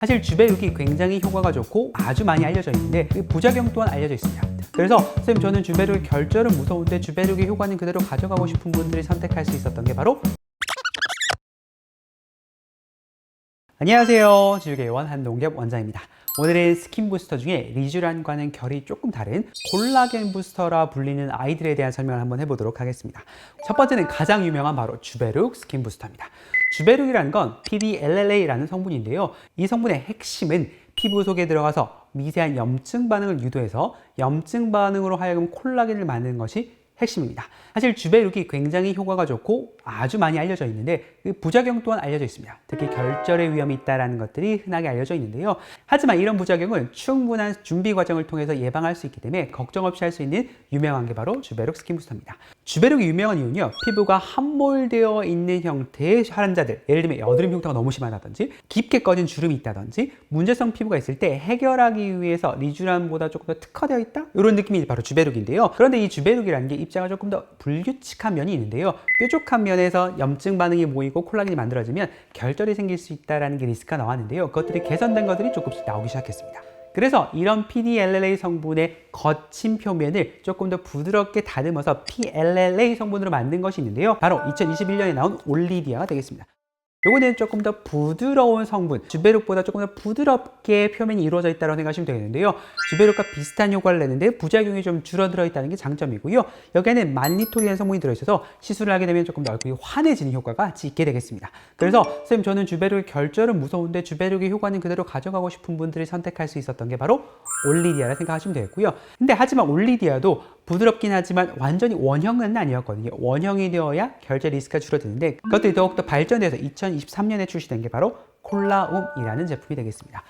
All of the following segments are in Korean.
사실 주베룩이 굉장히 효과가 좋고 아주 많이 알려져 있는데 부작용 또한 알려져 있습니다. 그래서 선생님 저는 주베룩의 결절은 무서운데 주베룩의 효과는 그대로 가져가고 싶은 분들이 선택할 수 있었던 게 바로 안녕하세요. 지우개원 한동엽 원장입니다. 오늘은 스킨 부스터 중에 리쥬란과는 결이 조금 다른 콜라겐 부스터라 불리는 아이들에 대한 설명을 한번 해보도록 하겠습니다. 첫 번째는 가장 유명한 바로 주베룩 스킨 부스터입니다. 주베룩이라는 건 PDLLA라는 성분인데요. 이 성분의 핵심은 피부 속에 들어가서 미세한 염증 반응을 유도해서 염증 반응으로 하여금 콜라겐을 만드는 것이 핵심입니다. 사실 주베룩이 굉장히 효과가 좋고 아주 많이 알려져 있는데 부작용 또한 알려져 있습니다. 특히 결절의 위험이 있다는 것들이 흔하게 알려져 있는데요. 하지만 이런 부작용은 충분한 준비 과정을 통해서 예방할 수 있기 때문에 걱정 없이 할 수 있는 유명한 게 바로 주베룩 스킨 부스터입니다. 주베룩이 유명한 이유는요. 피부가 함몰되어 있는 형태의 환자들, 예를 들면 여드름 흉터가 너무 심하다든지 깊게 꺼진 주름이 있다든지 문제성 피부가 있을 때 해결하기 위해서 리쥬란보다 조금 더 특화되어 있다? 이런 느낌이 바로 주베룩인데요. 그런데 이 주베룩이라는 게 입자가 조금 더 불규칙한 면이 있는데요. 뾰족한 면에서 염증 반응이 모이고 콜라겐이 만들어지면 결절이 생길 수 있다는 게 리스크가 나왔는데요. 그것들이 개선된 것들이 조금씩 나오기 시작했습니다. 그래서 이런 PDLLA 성분의 거친 표면을 조금 더 부드럽게 다듬어서 PLLA 성분으로 만든 것이 있는데요. 바로 2021년에 나온 올리디아가 되겠습니다. 요거는 조금 더 부드러운 성분, 주베룩보다 조금 더 부드럽게 표면이 이루어져 있다고 생각하시면 되겠는데요. 주베룩과 비슷한 효과를 내는데 부작용이 좀 줄어들어 있다는 게 장점이고요. 여기에는 만니톨이라는 성분이 들어있어서 시술을 하게 되면 조금 더 얼굴이 환해지는 효과가 있게 되겠습니다. 그래서 선생님 저는 주베룩의 결절은 무서운데 주베룩의 효과는 그대로 가져가고 싶은 분들이 선택할 수 있었던 게 바로 올리디아라 생각하시면 되겠고요. 근데 하지만 올리디아도 부드럽긴 하지만 완전히 원형은 아니었거든요. 원형이 되어야 결절 리스크가 줄어드는데 그것들이 더욱더 발전돼서 2023년에 출시된 게 바로 콜라움이라는 제품이 되겠습니다.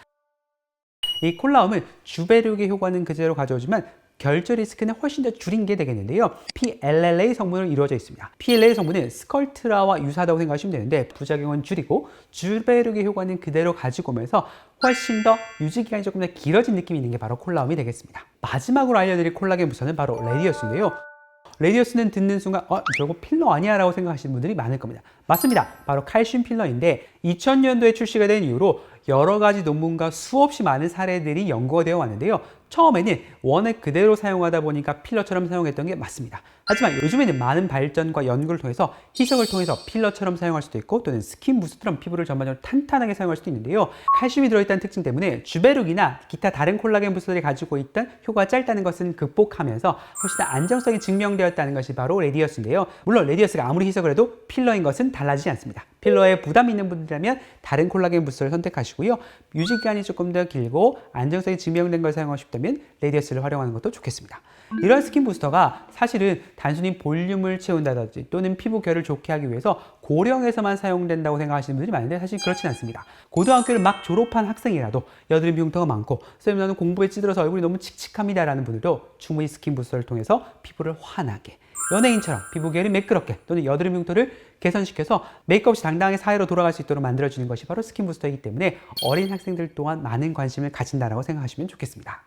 이 콜라움은 주베룩의 효과는 그대로 가져오지만 결절 리스크는 훨씬 더 줄인 게 되겠는데요. PLLA 성분으로 이루어져 있습니다. PLLA 성분은 스컬트라와 유사하다고 생각하시면 되는데 부작용은 줄이고 주베룩의 효과는 그대로 가지고 오면서 훨씬 더 유지기간이 조금 더 길어진 느낌이 있는 게 바로 콜라움이 되겠습니다. 마지막으로 알려드릴 콜라겐 부스터는 바로 레디어스인데요. 레디어스는 듣는 순간 저거 필러 아니야? 라고 생각하시는 분들이 많을 겁니다. 맞습니다. 바로 칼슘 필러인데 2000년도에 출시가 된 이후로 여러 가지 논문과 수없이 많은 사례들이 연구가 되어 왔는데요. 처음에는 원액 그대로 사용하다 보니까 필러처럼 사용했던 게 맞습니다. 하지만 요즘에는 많은 발전과 연구를 통해서 희석을 통해서 필러처럼 사용할 수도 있고 또는 스킨 부스터처럼 피부를 전반적으로 탄탄하게 사용할 수도 있는데요. 칼슘이 들어있다는 특징 때문에 주베룩이나 기타 다른 콜라겐 부스터들이 가지고 있던 효과가 짧다는 것은 극복하면서 훨씬 더 안정성이 증명되었다는 것이 바로 레디어스인데요. 물론 레디어스가 아무리 희석을 해도 필러인 것은 달라지지 않습니다. 필러에 부담이 있는 분들이라면 다른 콜라겐 부스터를 선택하시고요. 유지기간이 조금 더 길고 안정성이 증명된 걸 사용하고 싶다면 레디어스를 활용하는 것도 좋겠습니다. 이런 스킨 부스터가 사실은 단순히 볼륨을 채운다든지 또는 피부 결을 좋게 하기 위해서 고령에서만 사용된다고 생각하시는 분들이 많은데 사실 그렇진 않습니다. 고등학교를 막 졸업한 학생이라도 여드름 흉터가 많고 선생님 나는 공부에 찌들어서 얼굴이 너무 칙칙합니다 라는 분들도 충분히 스킨 부스터를 통해서 피부를 환하게 연예인처럼 피부 결이 매끄럽게 또는 여드름 흉터를 개선시켜서 메이크업 없이 당당하게 사회로 돌아갈 수 있도록 만들어주는 것이 바로 스킨 부스터이기 때문에 어린 학생들 또한 많은 관심을 가진다라고 생각하시면 좋겠습니다.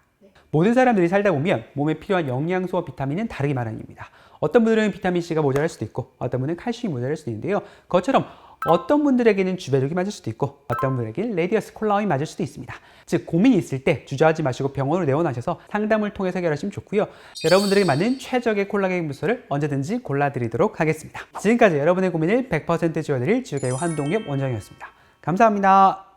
모든 사람들이 살다 보면 몸에 필요한 영양소와 비타민은 다르게 마련입니다. 어떤 분들은 비타민C가 모자랄 수도 있고 어떤 분은 칼슘이 모자랄 수도 있는데요. 그것처럼 어떤 분들에게는 주베룩이 맞을 수도 있고 어떤 분에게는 레디어스 콜라움이 맞을 수도 있습니다. 즉 고민이 있을 때 주저하지 마시고 병원으로 내원하셔서 상담을 통해서 해결하시면 좋고요. 여러분들에게 맞는 최적의 콜라겐 부스터를 언제든지 골라드리도록 하겠습니다. 지금까지 여러분의 고민을 100% 지워드릴 지우개의 한동엽 원장이었습니다. 감사합니다.